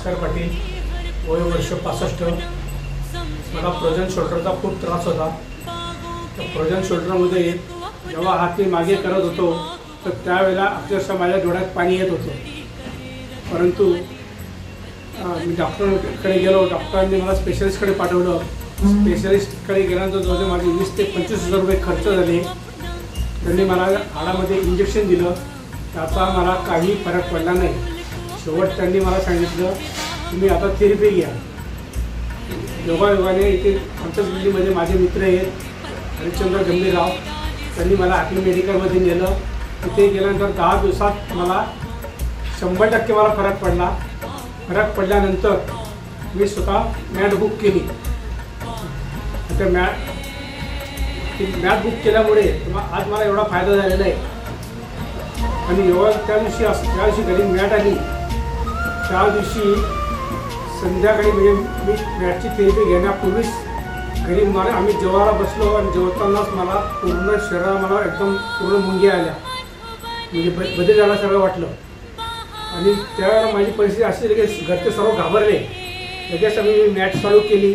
भास्कर पाटील, वय वर्ष 65. मला फ्रोजन शोल्डरचा खूप त्रास होता. त्या फ्रोजन शोल्डरमध्ये जेव्हा हात मी मागे करत होतो तर त्यावेळेला अक्षरशः माझ्या डोळ्यात पाणी येत होतं. परंतु मी डॉक्टरांकडे गेलो. डॉक्टरांनी मला स्पेशलिस्टकडे पाठवलं. स्पेशलिस्टकडे गेल्यानंतर जवळजवळ माझे 20 ते 25,000 रुपये खर्च झाले. त्यांनी मला हाडामध्ये इंजेक्शन दिलं. त्याचा मला काही फरक पडला नाही. शेवट त्यांनी मला सांगितलं तुम्ही आता थेरपी घ्या. योगायोगाने इथे आमच्याच बिल्डिंगमध्ये माझे मित्र आहेत हरिश्चंद्र गंभीरराव, त्यांनी मला हॅपी मेडिकलमध्ये नेलं. तिथे गेल्यानंतर 10 दिवसात मला 100% मला फरक पडला. फरक पडल्यानंतर मी स्वतः मॅट बुक केली. त्या मॅट बुक केल्यामुळे आज मला एवढा फायदा झालेला आहे. आणि योगा ज्या दिवशी घरी मॅट आली त्या दिवशी संध्याकाळी म्हणजे मी मॅटची थेरपी घेण्यापूर्वीच घरी आम्ही जेवायला बसलो आणि जेवतानाच मला पूर्ण शरीराला मला एकदम पूर्ण मुंग्या आल्या. म्हणजे बदल झाला सगळं वाटलं. आणि त्यावेळेला माझी परिस्थिती अशी झाली की घरचे सर्व घाबरले. लगेच मी मॅट चालू केली.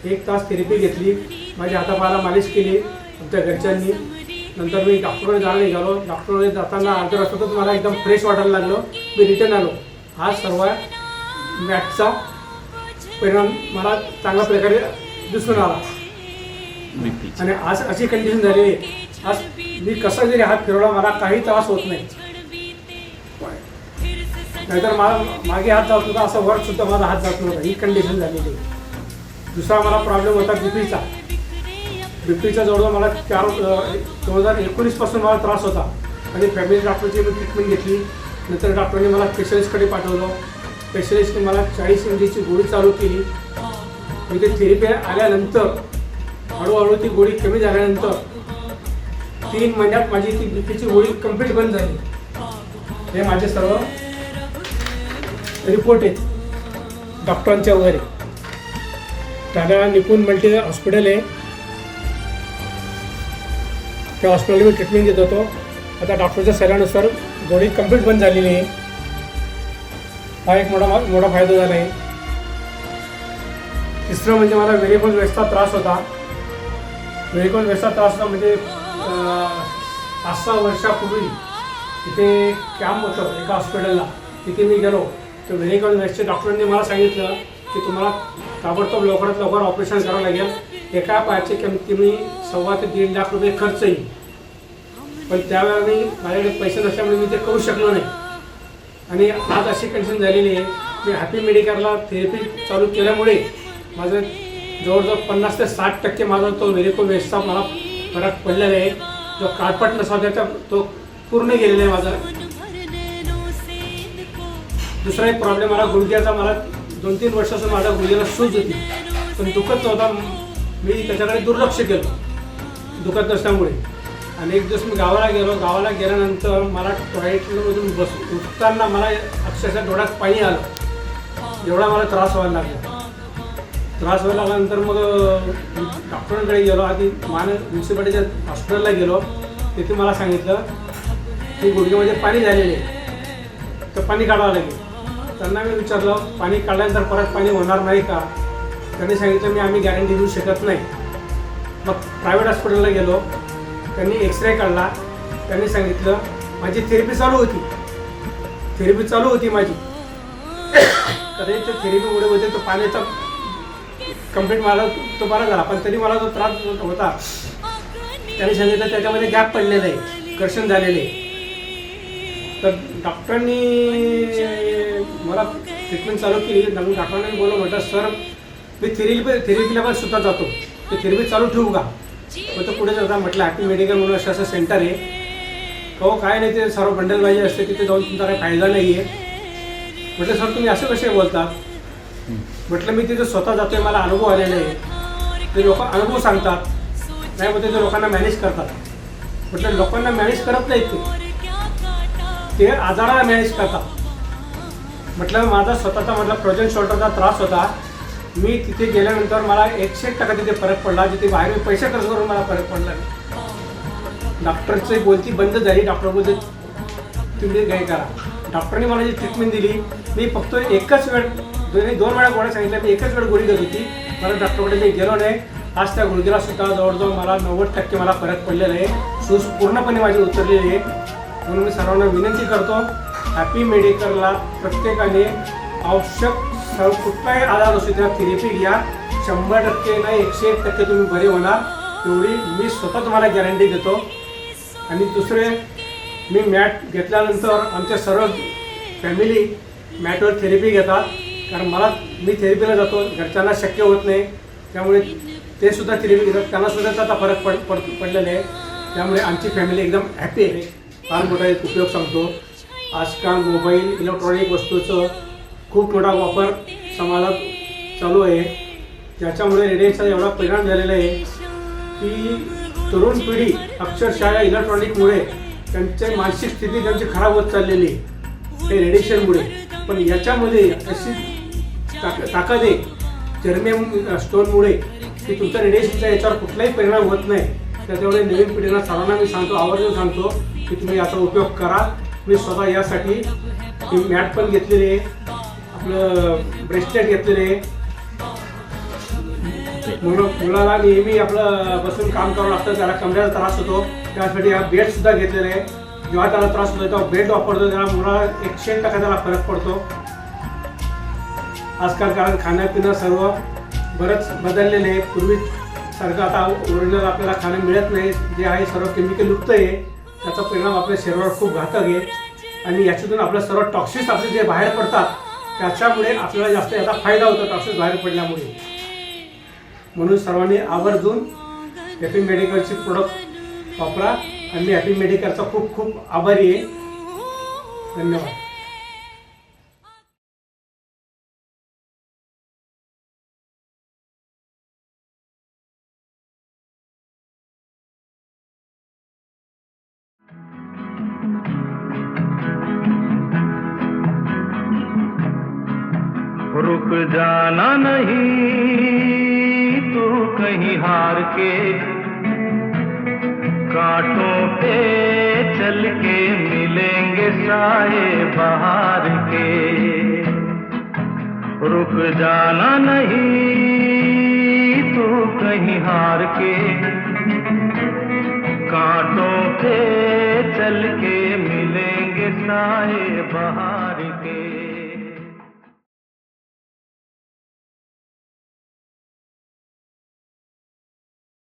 1 तास थेरपी घेतली. माझ्या हातापायाला मालिश केली आमच्या घरच्यांनी. नंतर मी डॉक्टरकडे जायला निघालो. डॉक्टरकडे जाताना अर्ध्या रस्त्यातच मला एकदम फ्रेश वाटायला लागलं. मी रिटर्न आलो. हा सर्व मॅटचा परिणाम मला चांगल्या प्रकारे दिसून आला. आणि आज अशी कंडिशन झाली आहे. आज मी कसा जरी हात फिरवला मला काही त्रास होत नाही. नाहीतर मागे हात जात होता, असं वर सुद्धा माझा हात जात नव्हता. ही कंडिशन झालेली. दुसरा मला प्रॉब्लेम होता बीपीचा. बीपीचा जवळजवळ मला 2019 पासून मला त्रास होता. आणि फॅमिली डॉक्टरची मी ट्रीटमेंट घेतली. नंतर डॉक्टरने मला स्पेशलिस्टकडे पाठवलं. स्पेशलिस्टने मला 40 mgची गोळी चालू केली. इथे थेरपी आल्यानंतर हळूहळू ती गोळी कमी झाल्यानंतर 3 महिन्यात माझी ती बीपीची गोळी कंप्लीट बंद झाली. हे माझे सर्व रिपोर्ट आहेत डॉक्टरांच्या वगैरे. त्याला निपुण मल्टी हॉस्पिटल आहे. त्या हॉस्पिटलला मी ट्रीटमेंट घेत होतो. आता डॉक्टरच्या सल्ल्यानुसार गोळी कंप्लीट बंद झालेली आहे. हा एक मोठा फायदा झाला आहे. तिसरं म्हणजे मला व्हेरिकोज वेन्सचा त्रास होता. व्हेरिकोज वेन्सचा त्रास होता म्हणजे 5-6 वर्षापूर्वी तिथे कॅम्प होतं एका हॉस्पिटलला. तिथे मी गेलो. तर व्हेरिकोज वेन्सच्या डॉक्टरांनी मला सांगितलं की तुम्हाला ताबडतोब लवकरात लवकर ऑपरेशन करावं लागेल. एका पायाची कमीत 1.25 ते 1.5 लाख रुपये खर्च येईल. पण त्यावेळेला मी माझ्याकडे पैसे नसल्यामुळे मी ते करू शकलो नाही. आणि आज अशी कंडिशन झालेली आहे. मी हॅपी मेडिकलला थेरपी चालू केल्यामुळे माझं जवळजवळ 50 ते 60% माझा तो व्हेरिकोज वेन्सचा मला फरक पडलेला आहे. जो काळपट नसा त्याचा तो पूर्ण गेलेला आहे माझा. दुसरा एक प्रॉब्लेम मला गुडघ्याचा. मला 2-3 वर्षापासून माझ्या गुडघ्याला सूज होती पण दुखत नव्हता. मी त्याच्याकडे दुर्लक्ष केलं दुखत नसल्यामुळे. आणि एक दिवस मी गावाला गेलो. गावाला गेल्यानंतर मला टॉयलेटमधून उठताना मला अक्षरशः डोळ्यात पाणी आलं. एवढा मला त्रास व्हायला लागला. त्रास व्हायला लागल्यानंतर मग डॉक्टरांकडे गेलो. आधी म्युन्सिपाल्टीच्या हॉस्पिटलला गेलो. तिथे मला सांगितलं की गुडघ्यामध्ये पाणी झालेले तर पाणी काढावं लागेल. त्यांना मी विचारलं पाणी काढल्यानंतर परत पाणी होणार नाही का. त्यांनी सांगितलं आम्ही गॅरंटी देऊ शकत नाही. मग प्रायव्हेट हॉस्पिटलला गेलो. त्यांनी एक्सरे काढला. त्यांनी सांगितलं माझी थेरपी चालू होती माझी. तरी ते थेरपीमुळे होते तो पाण्याचा कंप्लीट मला तो बरा झाला. पण तरी मला जो त्रास होता त्यांनी सांगितलं त्याच्यामध्ये गॅप पडलेला आहे, घर्षण झालेले आहे. तर डॉक्टरांनी मला ट्रीटमेंट चालू केली. डॉक्टरांनी बोललं म्हटलं सर मी थेरपीला पण सुद्धा जातो. ते थेरपी चालू ठेवू का. मग तो पुढे जाता म्हटलं हॅपी मेडिकल म्हणून असं सेंटर आहे. हो काय नाही ते सर्व बंडलबाजी असते तिथे जाऊन तुमचा काही फायदा नाही आहे. म्हटलं सर तुम्ही असं कसे बोलतात. म्हटलं मी तिथे स्वतः जातोय मला अनुभव आलेला आहे. ते लोक अनुभव सांगतात नाही मग ते लोकांना मॅनेज करतात. म्हटलं लोकांना मॅनेज करत नाहीत ते आजाराला मॅनेज करतात. म्हटलं माझा स्वतःचा म्हटलं फ्रोजन शोल्डरचा त्रास होता. मी तिथे गेल्यानंतर मला 100% तिथे फरक पडला. जिथे बाहेर मी पैसे खर्च करून मला फरक पडला. डॉक्टरची बोलती बंद झाली. डॉक्टर बोलते तुम्ही काय करा. डॉक्टरने मला जी ट्रीटमेंट दिली मी फक्त एकच वेळ दोन वेळा गोळ्या सांगितल्या, मी एकच वेळ गोळी घेत होती. मला डॉक्टरकडे मी गेलो नाही. आज त्या गुडघ्याला सुद्धा जवळजवळ मला 90% मला फरक पडलेला आहे. सूज पूर्णपणे माझी उतरलेली आहे. म्हणून मी सर्वांना विनंती करतो, हॅपी मेडिकलला प्रत्येकाने आवश्यक कुठलाही आजार असू त्या थेरपी घ्या. 100% नाही 101% तुम्ही बरे होणार एवढी मी स्वतः तुम्हाला गॅरंटी देतो. आणि दुसरे, मी मॅट घेतल्यानंतर आमच्या सर्व फॅमिली मॅटवर थेरपी घेतात. कारण मी थेरपीला जातो, घरच्यांना शक्य होत नाही, त्यामुळे ते सुद्धा थेरपी घेतात, त्यांनासुद्धा त्याचा फरक पडलेला आहे. त्यामुळे आमची फॅमिली एकदम हॅपी आहे. फार मोठा एक उपयोग सांगतो. आजकाल मोबाईल इलेक्ट्रॉनिक वस्तूचं खूप मोठा वापर समाजात चालू आहे. त्याच्यामुळे रेडिएशनचा एवढा परिणाम झालेला आहे की तरुण पिढी अक्षरशः इलेक्ट्रॉनिकमुळे त्यांची मानसिक स्थिती त्यांची खराब होत चाललेली आहे हे रेडिएशनमुळे. पण याच्यामध्ये अशी ताकद आहे जर्मेनियम स्टोनमुळे की तुमच्या रेडिएशनचा याच्यावर कुठलाही परिणाम होत नाही. त्याच्यामुळे नवीन पिढीला सर्वांना मी सांगतो, आवर्जून सांगतो की तुम्ही याचा उपयोग करा. मी स्वतः यासाठी मॅट पण घेतलेली आहे, आपलं ब्रेसलेट घेतलेले आहे. मुलाला नेहमी आपलं बसून काम करावं लागतं, त्याला कमरेचा त्रास होतो, त्यासाठी हा बेडसुद्धा घेतलेला आहे. जेव्हा त्याला त्रास होतो तेव्हा बेड वापरतो, त्याला मुलाला 100% त्याला फरक पडतो. आजकाल कारण खाण्यापिणं सर्व बरंच बदललेलं आहे. पूर्वीसारखं आता ओरिजिनल आपल्याला खाणं मिळत नाही, जे आहे सर्व केमिकलयुक्त आहे. त्याचा परिणाम आपल्या शरीरावर खूप घातक आहे. आणि याच्यातून आपलं सर्व टॉक्सिन्स आपले जे बाहेर पडतात त्याच्यामुळे आपल्याला जास्त याचा फायदा होतो टॉक्सिन्स बाहेर पडल्यामुळे. म्हणून सर्वांनी आवर्जून हॅपी मेडिकलची प्रोडक्ट वापरा. आणि मी हॅपी मेडिकलचा खूप खूप आभारी आहे. धन्यवाद. रुक जाना नहीं तू कहीं हार के, कांटों पे चल के मिलेंगे साए बहार के। रुक जाना नहीं तू कहीं हार के, कांटों पे चल के मिलेंगे साए बहार के।